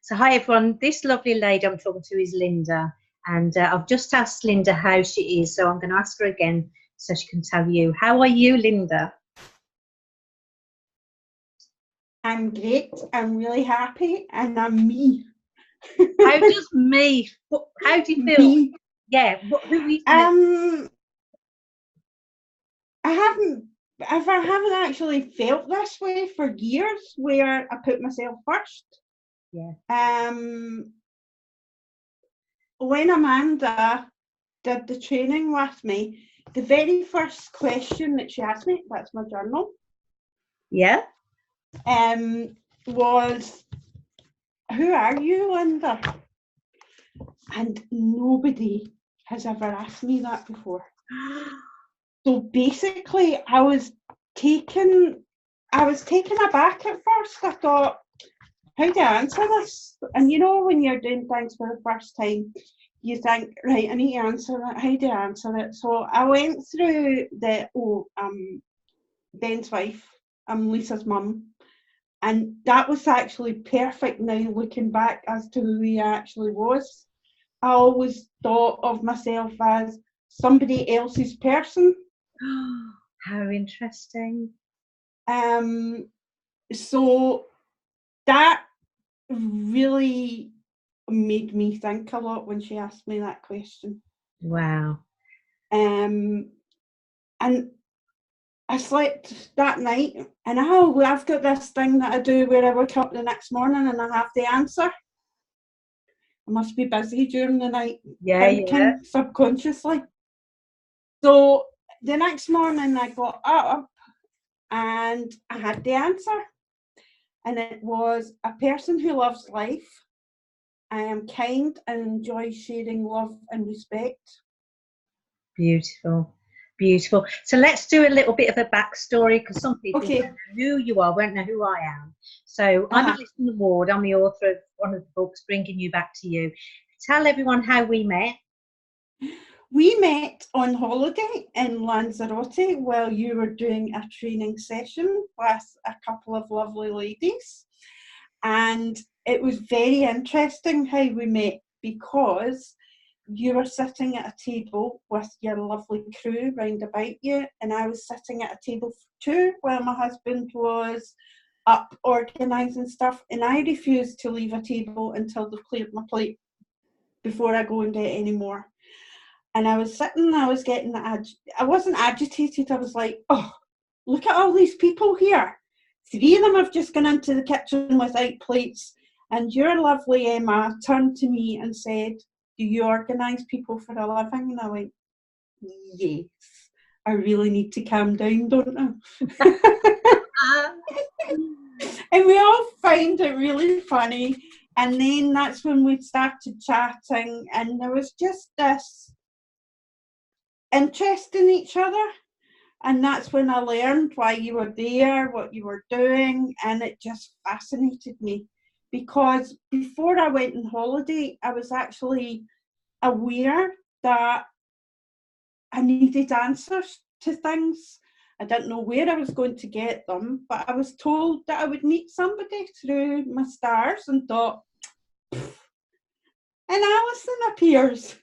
So hi everyone, this lovely lady I'm talking to is Linda, and I've just asked Linda how she is, so I'm going to ask her again so she can tell you. How are you, Linda? I'm great, I'm really happy, and I'm me. How does me, how do you feel? Me. Yeah, who is me? I haven't actually felt this way for years, where I put myself first. Yeah. When Amanda did the training with me, the very first question that she asked me, that's my journal. Yeah. Was, who are you, Linda? And nobody has ever asked me that before. So basically, I was taken aback at first. I thought, how do I answer this? And you know, when you're doing things for the first time, you think, right, I need to answer that. How do I answer it? So I went through Ben's wife, Lisa's mum, and that was actually perfect now looking back as to who he actually was. I always thought of myself as somebody else's person. How interesting. So that really made me think a lot when she asked me that question. Wow. And I slept that night, and I've got this thing that I do where I wake up the next morning and I have the answer. I must be busy during the night thinking subconsciously. So the next morning I got up and I had the answer. And it was, a person who loves life. I am kind and enjoy sharing love and respect. Beautiful. Beautiful. So let's do a little bit of a backstory, because some people won't know who you are, won't know who I am. So I'm Alison Ward. I'm the author of one of the books, Bringing You Back to You. Tell everyone how we met. We met on holiday in Lanzarote while you were doing a training session with a couple of lovely ladies. And it was very interesting how we met, because you were sitting at a table with your lovely crew round about you, and I was sitting at a table for two while my husband was up organising stuff, and I refused to leave a table until they've cleared my plate before I go and get any more. And I was sitting, I was getting, I wasn't agitated, I was like, oh, look at all these people here. 3 of them have just gone into the kitchen without plates, and your lovely Emma turned to me and said, do you organise people for a living? And I went, yes, I really need to calm down, don't I? And we all found it really funny. And then that's when we started chatting, and there was just this interest in each other. And that's when I learned why you were there, what you were doing, and it just fascinated me. Because before I went on holiday, I was actually aware that I needed answers to things. I didn't know where I was going to get them, but I was told that I would meet somebody through my stars, and thought, and Alison appears.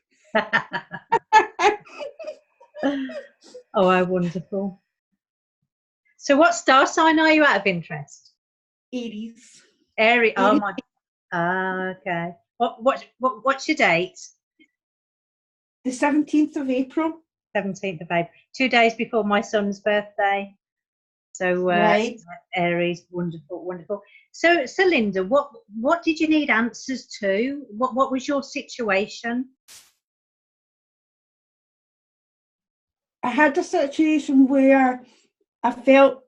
Oh, how wonderful. So what star sign are you, out of interest? Aries. Aries. Oh my. Okay. What's your date? The 17th of April. 17th of April. 2 days before my son's birthday. So right. Aries, wonderful, wonderful. So Linda, what did you need answers to? What was your situation? I had a situation where I felt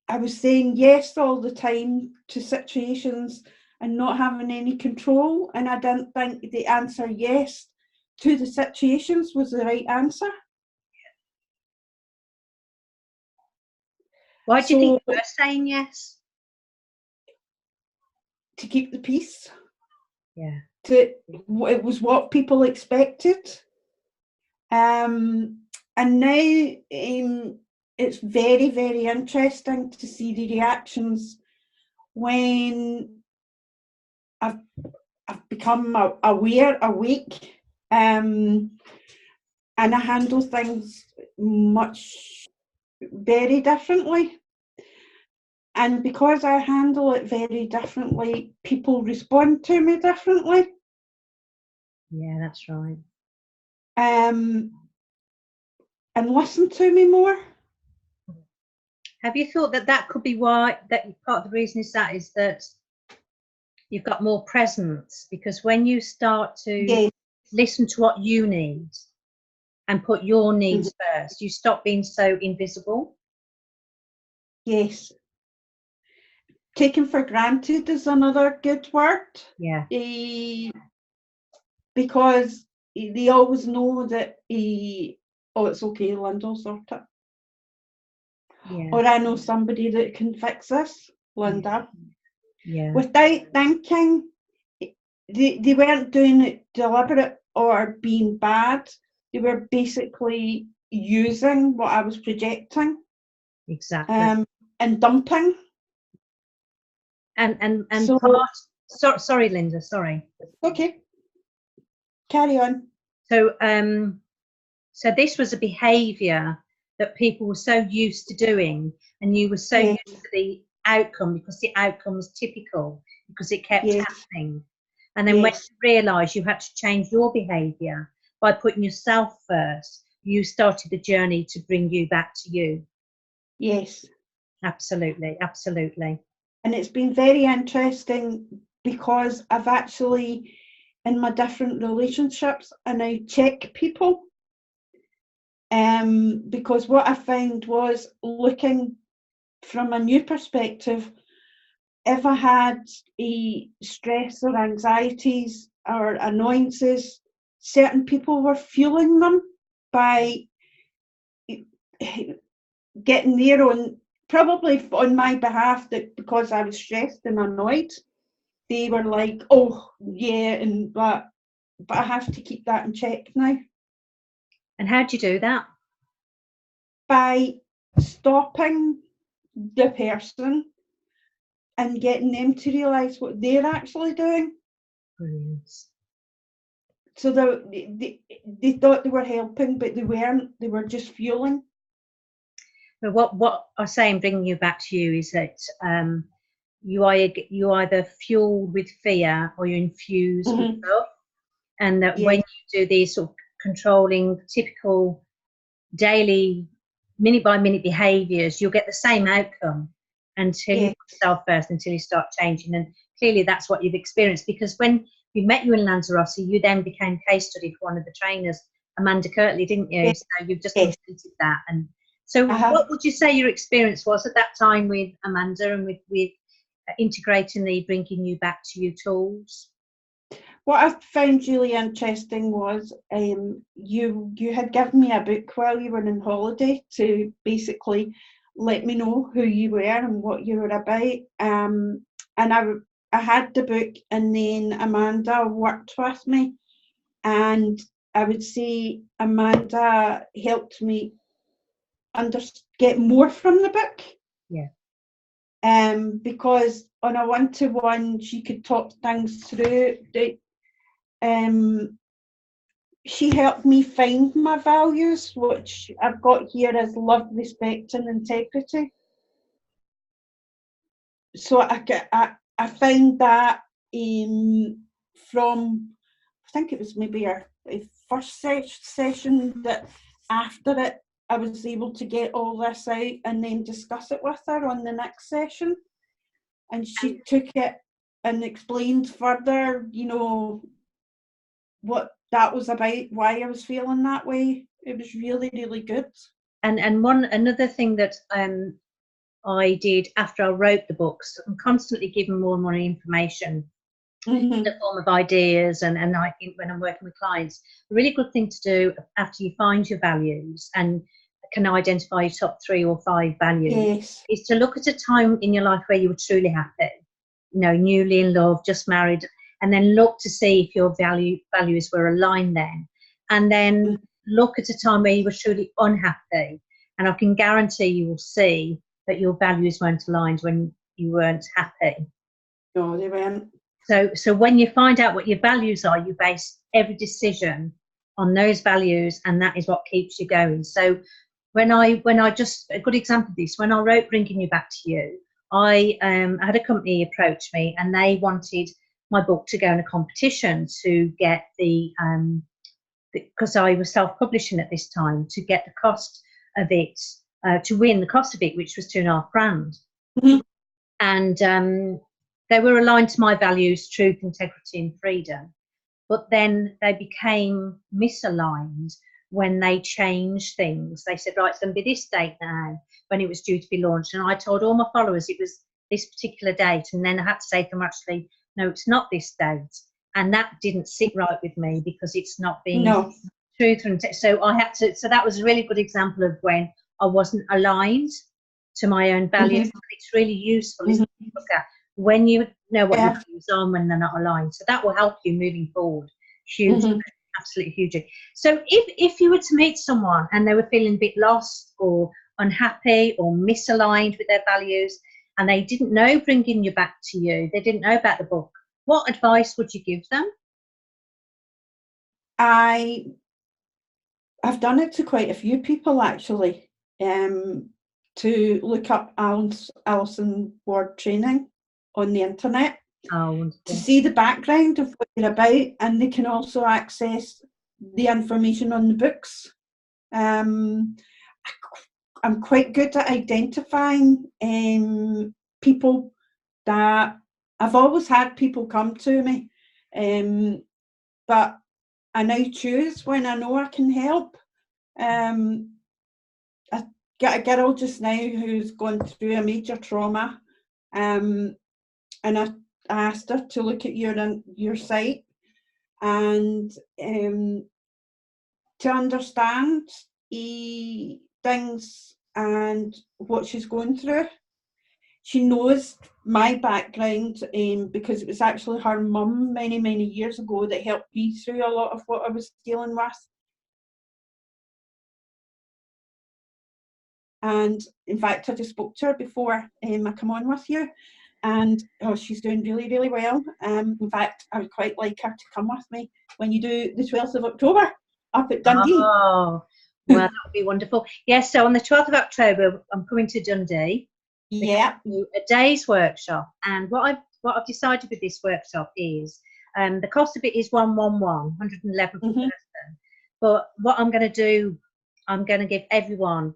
I was saying yes all the time to situations and not having any control, and I didn't think the answer yes to the situations was the right answer. Why do you think you were saying yes? To keep the peace. Yeah. It was what people expected. And now it's very, very interesting to see the reactions when I've become awake, and I handle things very differently. And because I handle it very differently, people respond to me differently. Yeah, that's right. And listen to me more. Have you thought that could be why, that part of the reason is that you've got more presence? Because when you start to listen to what you need and put your needs first, you stop being so invisible. Yes. Taken for granted is another good word. Yeah. Because they always know that oh, it's okay, Linda will sort it. Yeah. Or I know somebody that can fix this, Linda. Yeah. Without thinking, they weren't doing it deliberate or being bad. They were basically using what I was projecting. Exactly. And dumping. And so, sorry, Linda, sorry. Okay. Carry on. So so this was a behaviour that people were so used to doing, and you were so used to the outcome, because the outcome was typical, because it kept happening. And then when you realised you had to change your behaviour by putting yourself first, you started the journey to bring you back to you. Yes. Absolutely, absolutely. And it's been very interesting because I've actually, in my different relationships, and I check people. Because what I found was, looking from a new perspective, if I had a stress or anxieties or annoyances, certain people were fueling them by getting their own, probably on my behalf, that because I was stressed and annoyed, they were like, oh yeah, but I have to keep that in check now. And how do you do that? By stopping the person and getting them to realise what they're actually doing. Brilliant. So they thought they were helping, but they weren't. They were just fueling. But what I say in bringing you back to you is that you either fueled with fear or you're infused with love, and that when you do these sort of controlling, typical, daily, minute by minute behaviours, you'll get the same outcome until you put yourself first, until you start changing. And clearly that's what you've experienced, because when we met you in Lanzarote, you then became case study for one of the trainers, Amanda Kirtley, didn't you? So you've just completed that. And so what would you say your experience was at that time with Amanda and with integrating the bringing you back to you tools? What I found really interesting was you had given me a book while you were on holiday to basically let me know who you were and what you were about. And I had the book, and then Amanda worked with me, and I would say Amanda helped me get more from the book. Yeah. Because on a one-to-one, she could talk things through. She helped me find my values, which I've got here as love, respect, and integrity. So I found that from, I think it was maybe our first session, that after it I was able to get all this out and then discuss it with her on the next session. And she took it and explained further, what that was about, why I was feeling that way. It was really, really good. And another thing that I did after I wrote the books, I'm constantly given more and more information in the form of ideas, and I think when I'm working with clients, a really good thing to do after you find your values and can identify your top 3 or 5 values is to look at a time in your life where you were truly happy, newly in love, just married, and then look to see if your values were aligned then, and then look at a time where you were truly unhappy, and I can guarantee you will see that your values weren't aligned when you weren't happy. No, they weren't. So when you find out what your values are, you base every decision on those values, and that is what keeps you going. So when I just, a good example of this, when I wrote Bringing You Back to You, I had a company approach me, and they wanted my book to go in a competition to get because I was self-publishing at this time, to get the cost of it, to win the cost of it, which was £2,500. Mm-hmm. And they were aligned to my values, truth, integrity and freedom. But then they became misaligned when they changed things. They said, right, it's going to be this date now, when it was due to be launched. And I told all my followers it was this particular date. And then I had to say to them, actually, no, it's not this date. And that didn't sit right with me, because it's not being truth. So I had to, so that was a really good example of when I wasn't aligned to my own values. Mm-hmm. It's really useful, isn't it, to look at when you know what your values are and when they're not aligned. So that will help you moving forward. Hugely, mm-hmm. Absolutely hugely. So if you were to meet someone and they were feeling a bit lost or unhappy or misaligned with their values, and they didn't know Bringing You Back to You, they didn't know about the book, what advice would you give them? I've done it to quite a few people, actually, to look up Alison Ward training on the internet, to see the background of what you're about, and they can also access the information on the books. I'm quite good at identifying people that I've always had people come to me, but I now choose when I know I can help. I get a girl just now who's gone through a major trauma, and I asked her to look at your site and to understand things and what she's going through. She knows my background because it was actually her mum many, many years ago that helped me through a lot of what I was dealing with. And in fact, I just spoke to her before I come on with you, and she's doing really, really well. In fact, I would quite like her to come with me when you do the 12th of October up at Dundee. Oh, well, that would be wonderful. Yes, so on the 12th of October, I'm coming to Dundee. Yeah. A day's workshop, and what I've decided with this workshop is the cost of it is 111 per person. But what I'm going to do, I'm going to give everyone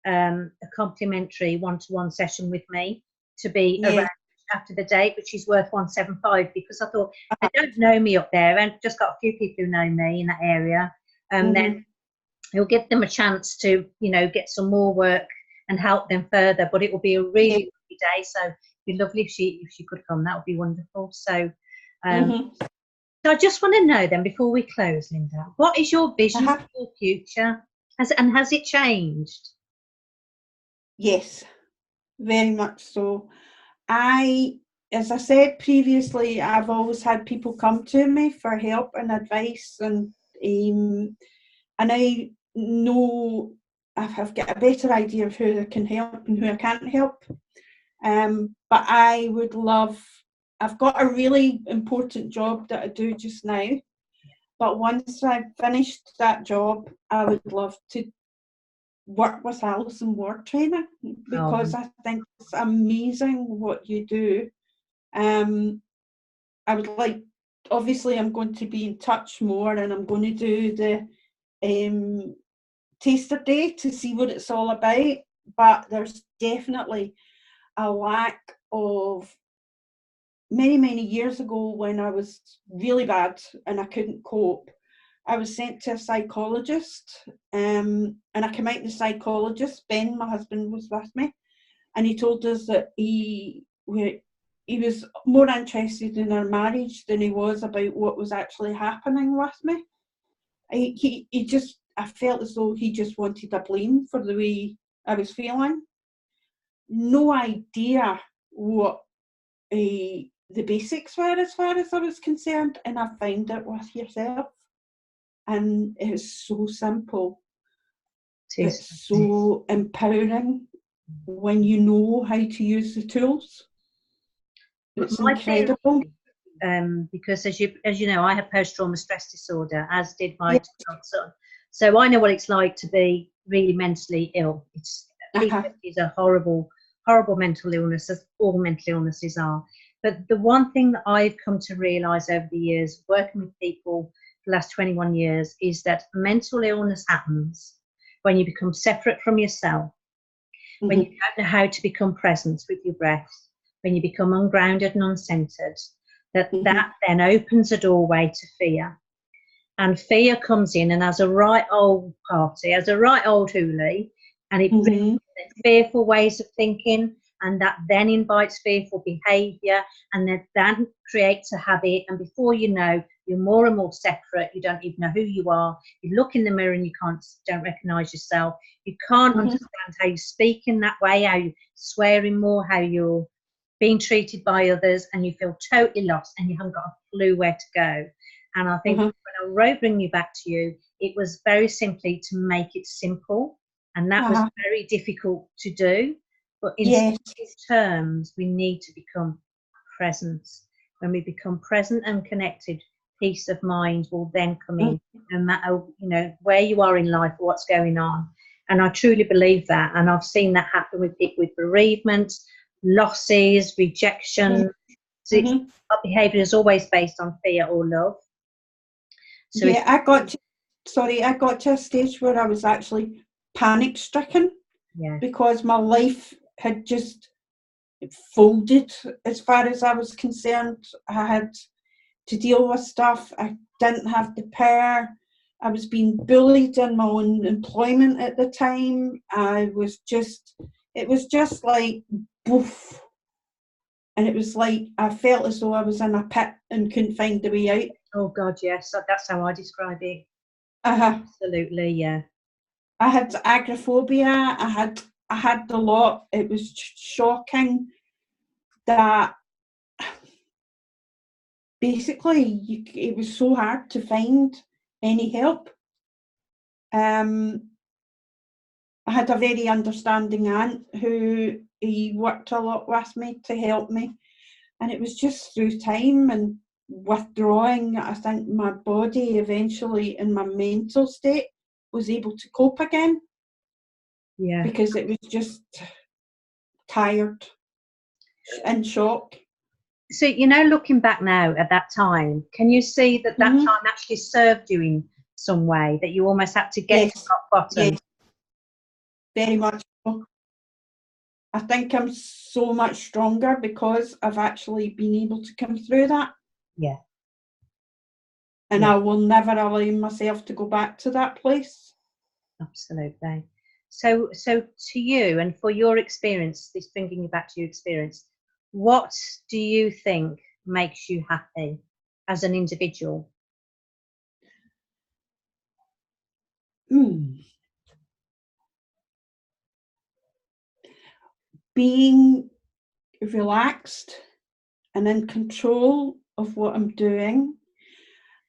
a complimentary one-to-one session with me to be around after the date, which is worth 175, because I thought they don't know me up there, and just got a few people who know me in that area, and then it'll give them a chance to, get some more work and help them further. But it will be a really lovely day, so it'd be lovely if she could come. That would be wonderful. So so I just want to know then, before we close, Linda, what is your vision for your future? Has it changed? Yes, very much so. As I said previously, I've always had people come to me for help and advice, and I know I've got a better idea of who I can help and who I can't help. But I would love, I've got a really important job that I do just now, but once I've finished that job, I would love to work with Alison Ward training, because I think it's amazing what you do. I would like, obviously I'm going to be in touch more, and I'm going to do the taster day to see what it's all about, but there's definitely a lack of, many, many years ago when I was really bad and I couldn't cope, I was sent to a psychologist, and I came out the psychologist, Ben, my husband, was with me, and he told us that he was more interested in our marriage than he was about what was actually happening with me. I felt as though he just wanted a blame for the way I was feeling. No idea what the basics were as far as I was concerned, and I found it with yourself. And it's so simple. It's so empowering when you know how to use the tools. It's incredible. because as you know, I have post-trauma stress disorder, as did my Yeah. son. So I know what it's like to be really mentally ill. PTSD is a horrible mental illness, as all mental illnesses are. But the one thing that I've come to realise over the years, working with people for the last 21 years, is that mental illness happens when you become separate from yourself, when you don't know how to become present with your breath, when you become ungrounded and uncentered, that then opens a doorway to fear. And fear comes in and has a right old party, has a right old hoolie, and it brings fearful ways of thinking, and that then invites fearful behaviour, and that creates a habit, and before you know, you're more and more separate. You don't even know who you are. You look in the mirror and you don't recognise yourself. You can't understand how you speak in that way, how you're swearing more, how you're being treated by others, and you feel totally lost and you haven't got a clue where to go. And I think when I wrote Bring You Back to You, it was very simply to make it simple, and that was very difficult to do. But in these terms, we need to become present. When we become present and connected, peace of mind will then come in, no matter where you are in life or what's going on. And I truly believe that, and I've seen that happen with people with bereavement, losses, rejection. So our behaviour is always based on fear or love. So I got to a stage where I was actually panic stricken because my life had just folded as far as I was concerned. I had to deal with stuff. I didn't have the power. I was being bullied in my own employment at the time. It was just like boof. And it was like I felt as though I was in a pit and couldn't find the way out. Oh God, yes, that's how I describe it. Absolutely, yeah. I had agoraphobia. I had the lot. It was shocking that basically it was so hard to find any help. I had a very understanding aunt who he worked a lot with me to help me, and it was just through time and withdrawing, I think my body eventually and my mental state was able to cope again. Yeah. Because it was just tired and shock. So, looking back now at that time, can you see that time actually served you in some way, that you almost had to get to rock bottom? Yes, very much so. I think I'm so much stronger because I've actually been able to come through that. Yeah. And I will never allow myself to go back to that place. Absolutely. So to you and for your experience, this bringing you back to your experience, what do you think makes you happy as an individual? Being relaxed and in control of what I'm doing.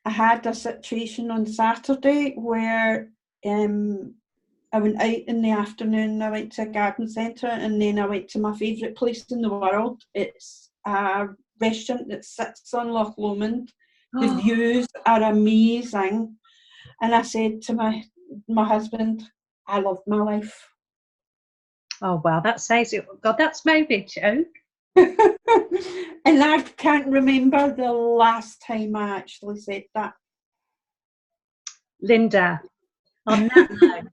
I had a situation on Saturday where I went out in the afternoon. I went to a garden centre and then I went to my favourite place in the world. It's a restaurant that sits on Loch Lomond. The views are amazing. And I said to my husband, I love my life. Oh, wow, that says it. God, that's maybe a joke. And I can't remember the last time I actually said that. Linda, on that note,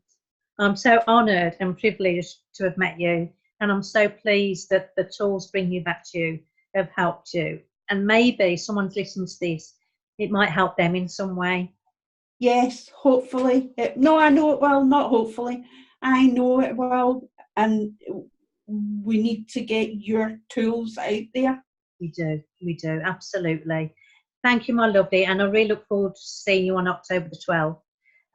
I'm so honoured and privileged to have met you, and I'm so pleased that the tools Bring You Back to You have helped you. And maybe someone's listening to this, it might help them in some way. Yes, hopefully. No, I know it will, not hopefully. I know it will, and we need to get your tools out there. We do, absolutely. Thank you, my lovely, and I really look forward to seeing you on October the 12th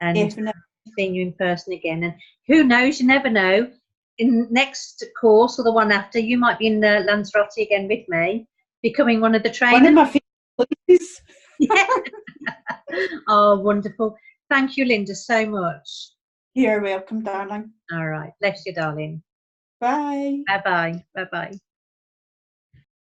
and Definitely. seeing you in person again. And who knows, you never know, in next course or the one after, you might be in the Lanzarote again with me, becoming one of the trainers. One of my favourite places. Yeah. Oh, wonderful. Thank you, Linda, so much. You're welcome, darling. All right. Bless you, darling. Bye. Bye-bye. Bye-bye.